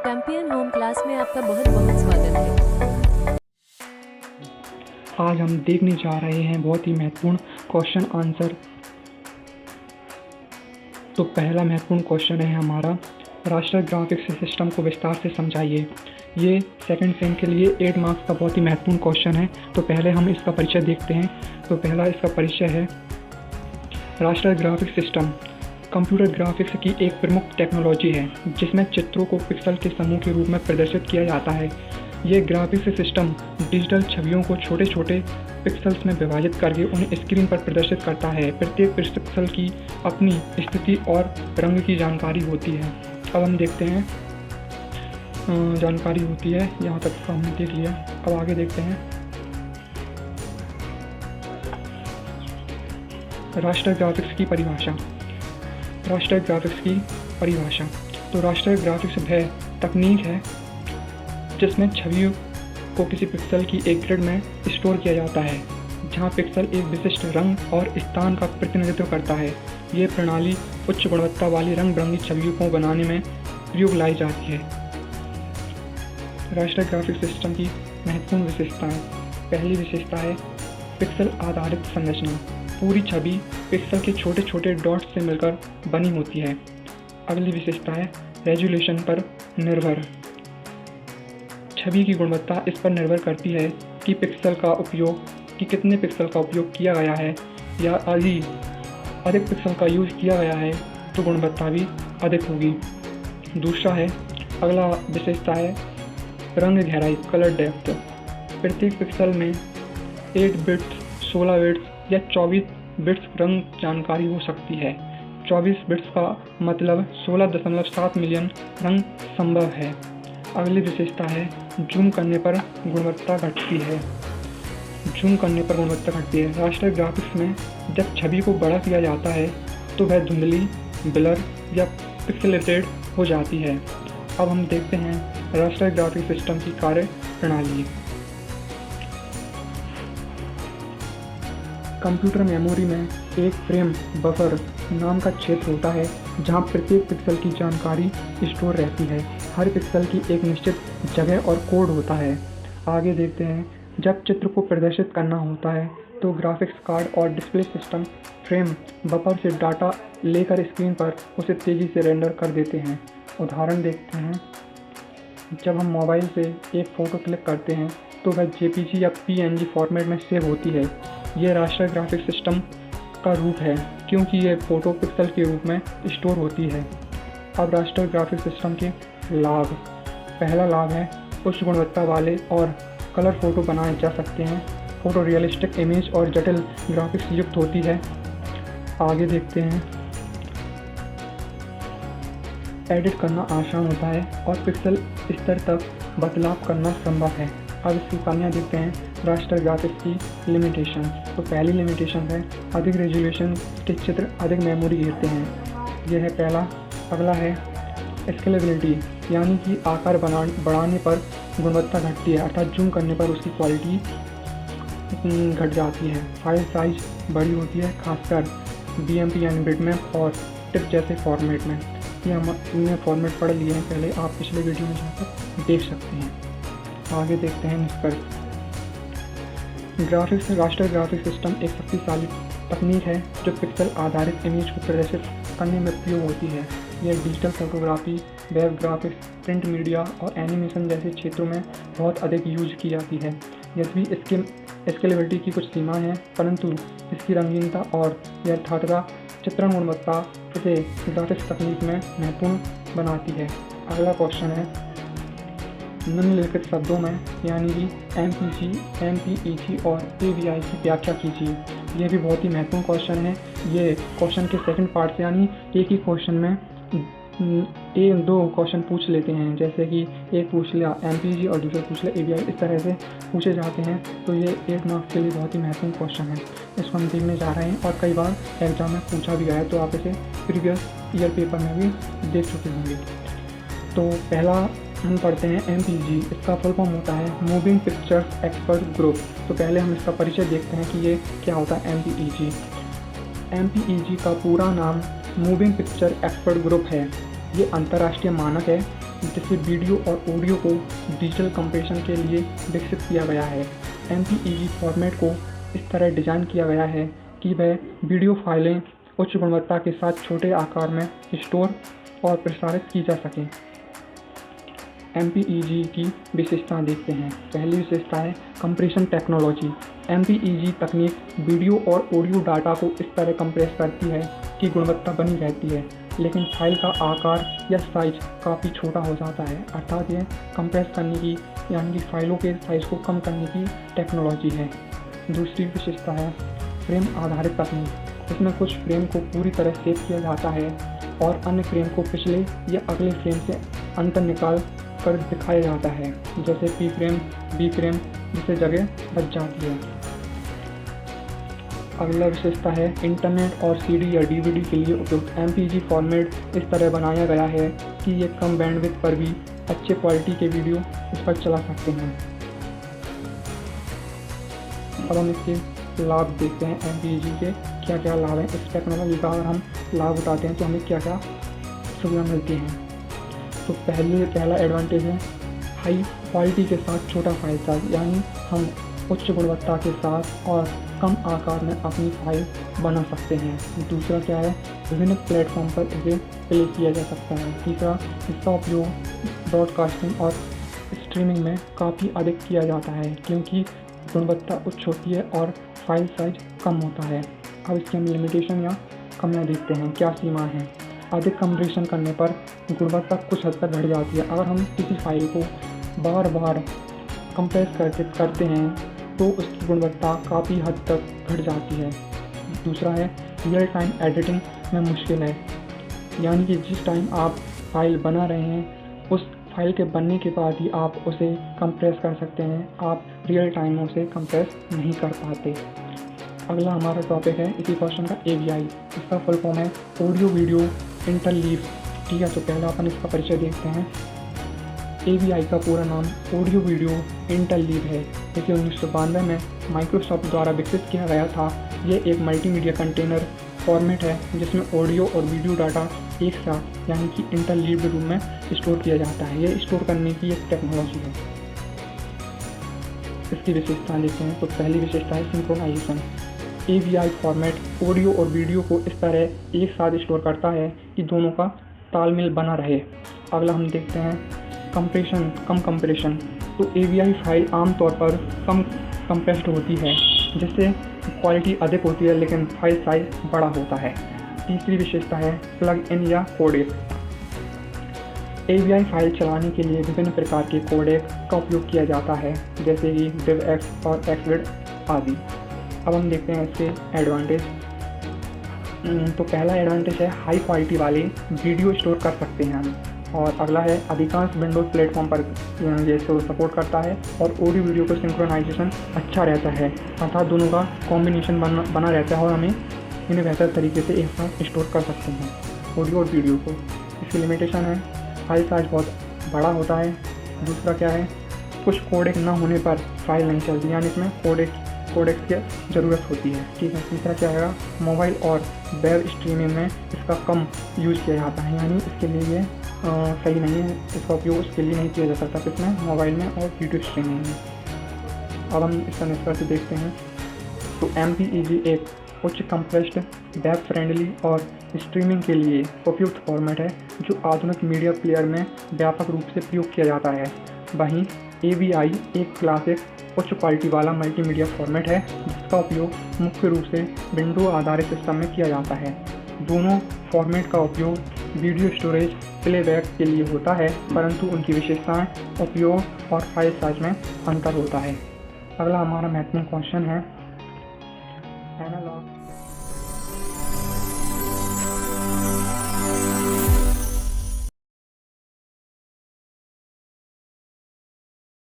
Champion home class में आपका बहुत बहुत स्वागत है। आज हम देखने जा रहे हैं बहुत ही महत्वपूर्ण क्वेश्चन आंसर। तो पहला महत्वपूर्ण क्वेश्चन है हमारा, रास्टर ग्राफिक्स सिस्टम को विस्तार से समझाइए। ये सेकंड सेम के लिए 8 मार्क्स का बहुत ही महत्वपूर्ण क्वेश्चन है। तो पहले हम इसका परिचय देखते हैं। तो पहला इसका परिचय है, raster graphics system computer graphics की एक प्रमुख टेक्नोलॉजी है जिसमें चित्रों को पिक्सल के समूह के रूप में प्रदर्शित किया जाता है। ये ग्राफिक्स सिस्टम डिजिटल छवियों को छोटे छोटे पिक्सल्स में विभाजित करके उन्हें स्क्रीन पर प्रदर्शित करता है। प्रत्येक पिक्सल की अपनी स्थिति और रंग की जानकारी होती है। अब हम देखते हैं, जानकारी होती है, यहाँ तक का हमने देख लिया। अब आगे देखते हैं, रास्टर ग्राफिक्स की परिभाषा। रास्टर ग्राफिक्स की परिभाषा, तो रास्टर ग्राफिक्स वह तकनीक है जिसमें छवियों को किसी पिक्सल की एक ग्रिड में स्टोर किया जाता है जहां पिक्सल एक विशिष्ट रंग और स्थान का प्रतिनिधित्व करता है। ये प्रणाली उच्च गुणवत्ता वाली रंग बिरंगी छवियों को बनाने में प्रयोग लाई जाती है। रास्टर ग्राफिक्स सिस्टम की महत्वपूर्ण विशेषताएं। पहली विशेषता है पिक्सल आधारित संरचना। पूरी छवि पिक्सल के छोटे छोटे डॉट्स से मिलकर बनी होती है। अगली विशेषता है रेजोल्यूशन पर निर्भर। छवि की गुणवत्ता इस पर निर्भर करती है कि कितने पिक्सल का उपयोग किया गया है, या अधिक पिक्सल का यूज किया गया है तो गुणवत्ता भी अधिक होगी। दूसरा है, अगला विशेषता है रंग गहराई, कलर डेप्थ। प्रत्येक पिक्सल में 8 बिट्स, 16 बिट्स या 24 बिट्स रंग जानकारी हो सकती है। 24 बिट्स का मतलब 16.7 मिलियन रंग संभव है। अगली विशेषता है जूम करने पर गुणवत्ता घटती है। रास्टर ग्राफिक्स में जब छवि को बड़ा किया जाता है तो वह धुंधली, ब्लर या पिक्सेलेटेड हो जाती है। अब हम देखते हैं रास्टर ग्राफिक्स सिस्टम की कार्य प्रणाली। कंप्यूटर मेमोरी में एक फ्रेम बफर नाम का क्षेत्र होता है जहां प्रत्येक पिक्सल की जानकारी स्टोर रहती है। हर पिक्सल की एक निश्चित जगह और कोड होता है। आगे देखते हैं, जब चित्र को प्रदर्शित करना होता है तो ग्राफिक्स कार्ड और डिस्प्ले सिस्टम फ्रेम बफर से डाटा लेकर स्क्रीन पर उसे तेज़ी से रेंडर कर देते हैं। उदाहरण देखते हैं, जब हम मोबाइल से एक फ़ोटो क्लिक करते हैं तो वह जेपीजी या पीएनजी फॉर्मेट में सेव होती है। यह रास्टर ग्राफिक्स सिस्टम का रूप है क्योंकि यह फ़ोटो पिक्सल के रूप में स्टोर होती है। अब रास्टर ग्राफिक्स सिस्टम के लाभ। पहला लाभ है उच्च गुणवत्ता वाले और कलर फ़ोटो बनाए जा सकते हैं। फ़ोटो रियलिस्टिक इमेज और जटिल ग्राफिक्स युक्त होती है। आगे देखते हैं, एडिट करना आसान होता है और पिक्सल स्तर तक बदलाव करना संभव है। अब इसकी कमियाँ देखते हैं, रास्टर ग्राफिक्स की लिमिटेशन। तो पहली लिमिटेशन है अधिक रेजोल्यूशन के चित्र अधिक मेमोरी घेरते हैं। यह है पहला। अगला है स्केलेबिलिटी, यानी कि आकार बढ़ाने पर गुणवत्ता घटती है, अर्थात जूम करने पर उसकी क्वालिटी घट जाती है। फाइल साइज बड़ी होती है, खासकर BMP यानी बिटमैप और टिप जैसे फॉर्मेट में। ये हमने फॉर्मेट पढ़ लिए हैं पहले, आप पिछले वीडियो में जाकर देख सकते हैं। आगे देखते हैं निष्कर्ष। रास्टर ग्राफिक्स सिस्टम एक शक्तिशाली तकनीक है जो पिक्सल आधारित इमेज को प्रदर्शित करने में प्रयोग होती है। यह digital photography, web graphics, print media और एनिमेशन जैसे क्षेत्रों में बहुत अधिक यूज की जाती है। यद्यपि इसके स्केलेबिलिटी की कुछ सीमाएं हैं, परंतु इसकी रंगीनता और यथार्थता चित्रण गुणवत्ता इसे ग्राफिक्स तकनीक में महत्वपूर्ण बनाती है। अगला क्वेश्चन है, निम्नलिखित शब्दों में यानी कि MPG, MPEG और AVI की व्याख्या कीजिए। यह भी बहुत ही महत्वपूर्ण क्वेश्चन है। ये क्वेश्चन के सेकंड पार्ट से, यानी एक ही क्वेश्चन में एक दो क्वेश्चन पूछ लेते हैं, जैसे कि एक पूछ लिया MPG और दूसरा पूछ लिया AVI, इस तरह से पूछे जाते हैं। तो ये 8 मार्क्स के लिए बहुत ही महत्वपूर्ण क्वेश्चन है। इसको हम देखने जा रहे हैं और कई बार एग्जाम में पूछा भी गया है, तो आप इसे प्रीवियस ईयर पेपर में भी देख चुके होंगे। तो पहला हम पढ़ते हैं MPG। इसका फुल फॉर्म होता है मूविंग पिक्चर्स एक्सपर्ट ग्रुप। तो पहले हम इसका परिचय देखते हैं कि ये क्या होता है MPEG। MPEG का पूरा नाम मूविंग पिक्चर एक्सपर्ट ग्रुप है। ये अंतर्राष्ट्रीय मानक है जिसे वीडियो और ऑडियो को डिजिटल कंप्रेशन के लिए विकसित किया गया है। MPEG फॉर्मेट को इस तरह डिज़ाइन किया गया है कि वह वीडियो फाइलें उच्च गुणवत्ता के साथ छोटे आकार में स्टोर और प्रसारित की जा सकें। MPEG की विशेषताएं देखते हैं। पहली विशेषता है कंप्रेशन टेक्नोलॉजी। MPEG तकनीक वीडियो और ऑडियो डाटा को इस तरह कंप्रेस करती है कि गुणवत्ता बनी रहती है, लेकिन फाइल का आकार या साइज काफ़ी छोटा हो जाता है। अर्थात यह कंप्रेस करने की यानी कि फाइलों के साइज़ को कम करने की टेक्नोलॉजी है। दूसरी विशेषता है फ्रेम आधारित तकनीक। इसमें कुछ फ्रेम को पूरी तरह सेव किया जाता है और अन्य फ्रेम को पिछले या अगले फ्रेम से अंतर निकाल कर दिखाया जाता है, जैसे P फ्रेम, B फ्रेम, जिससे जगह बच जाती है। अगला विशेषता है इंटरनेट और CD या DVD के लिए उपयुक्त। MPEG फॉर्मेट इस तरह बनाया गया है कि ये कम बैंडविड्थ पर भी अच्छे क्वालिटी के वीडियो इस पर चला सकते हैं। अब हम इसके लाभ देखते हैं। MPEG के क्या क्या लाभ हैं। इस टेक्नोलॉजी का अगर हम लाभ उठाते हैं तो हमें क्या क्या सुविधा मिलती हैं। तो पहला एडवांटेज है हाई क्वालिटी के साथ छोटा फाइल साइज, यानी हम उच्च गुणवत्ता के साथ और कम आकार में अपनी फाइल बना सकते हैं। दूसरा क्या है, विभिन्न प्लेटफॉर्म पर इसे प्ले किया जा सकता है। तीसरा, इसका उपयोग ब्रॉडकास्टिंग और स्ट्रीमिंग में काफ़ी अधिक किया जाता है क्योंकि गुणवत्ता उच्च होती है और फाइल साइज कम होता है। अब इसकी हम लिमिटेशन या कमियाँ देखते हैं, क्या सीमा है। अधिक कंप्रेशन करने पर गुणवत्ता कुछ हद तक घट जाती है। अगर हम किसी फाइल को बार बार कंप्रेस करते हैं तो उसकी गुणवत्ता काफ़ी हद तक घट जाती है। दूसरा है रियल टाइम एडिटिंग में मुश्किल है, यानी कि जिस टाइम आप फाइल बना रहे हैं उस फाइल के बनने के बाद ही आप उसे कंप्रेस कर सकते हैं। आप रियल टाइम में उसे कंप्रेस नहीं कर पाते। अगला हमारा टॉपिक है इसी क्वेश्चन का AVI। इसका फुल फॉर्म है ऑडियो वीडियो इंटरलीव। ठीक है, तो पहला अपन इसका परिचय देखते हैं। AVI का पूरा नाम ऑडियो वीडियो इंटरलीव है। इसे 1992 में माइक्रोसॉफ्ट द्वारा विकसित किया गया था। ये एक मल्टीमीडिया कंटेनर फॉर्मेट है जिसमें ऑडियो और वीडियो डाटा एक साथ यानी कि इंटरलीव्ड रूप में स्टोर किया जाता है। ये स्टोर करने की एक टेक्नोलॉजी है। इसकी विशेषताएं देखते हैं। तो पहली विशेषता है सिंक्रोनाइजेशन। AVI फॉर्मेट ऑडियो और वीडियो को इस तरह एक साथ स्टोर करता है कि दोनों का तालमेल बना रहे। अगला हम देखते हैं कम कंप्रेशन। तो AVI फाइल आमतौर पर कम कंप्रेस्ड होती है जिससे क्वालिटी अधिक होती है लेकिन फाइल साइज बड़ा होता है। तीसरी विशेषता है प्लग इन या कोडेक। AVI फाइल चलाने के लिए विभिन्न प्रकार के कोडेक का उपयोग किया जाता है जैसे कि DivX और XVID आदि। अब हम देखते हैं इसके एडवांटेज। तो पहला एडवांटेज है हाई क्वालिटी वाले वीडियो स्टोर कर सकते हैं हम, और अगला है अधिकांश विंडोज़ प्लेटफॉर्म पर ये सपोर्ट करता है और ऑडियो वीडियो का सिंक्रोनाइजेशन अच्छा रहता है, अर्थात दोनों का कॉम्बिनेशन बना रहता है और हमें इन्हें बेहतर तरीके से एक साथ स्टोर कर सकते हैं ऑडियो और वीडियो को। इसकी लिमिटेशन है फाइल साइज बहुत बड़ा होता है। दूसरा क्या है, कुछ कोडेक ना होने पर फाइल नहीं चलती, यानी इसमें कोडेक्स की ज़रूरत होती है। ठीक है। तीसरा क्या है, मोबाइल और वेब स्ट्रीमिंग में इसका कम यूज़ किया जाता है, यानी इसके लिए ये सही नहीं है, इसका उपयोग उसके लिए नहीं किया जा सकता किसमें, मोबाइल में और वीडियो स्ट्रीमिंग में। अब हम इसका निष्कर्ष देखते हैं। तो MPEG एक उच्च कंप्रेस्ड, वेब फ्रेंडली और स्ट्रीमिंग के लिए उपयुक्त फॉर्मेट है जो आधुनिक मीडिया प्लेयर में व्यापक रूप से प्रयोग किया जाता है। वहीं AVI एक क्लासिक उच्च क्वालिटी वाला मल्टीमीडिया फॉर्मेट है जिसका उपयोग मुख्य रूप से विंडो आधारित सिस्टम में किया जाता है। दोनों फॉर्मेट का उपयोग वीडियो स्टोरेज प्लेबैक के लिए होता है, परंतु उनकी विशेषताएं, उपयोग और फाइल साइज में अंतर होता है। अगला हमारा महत्वपूर्ण क्वेश्चन है एनालॉग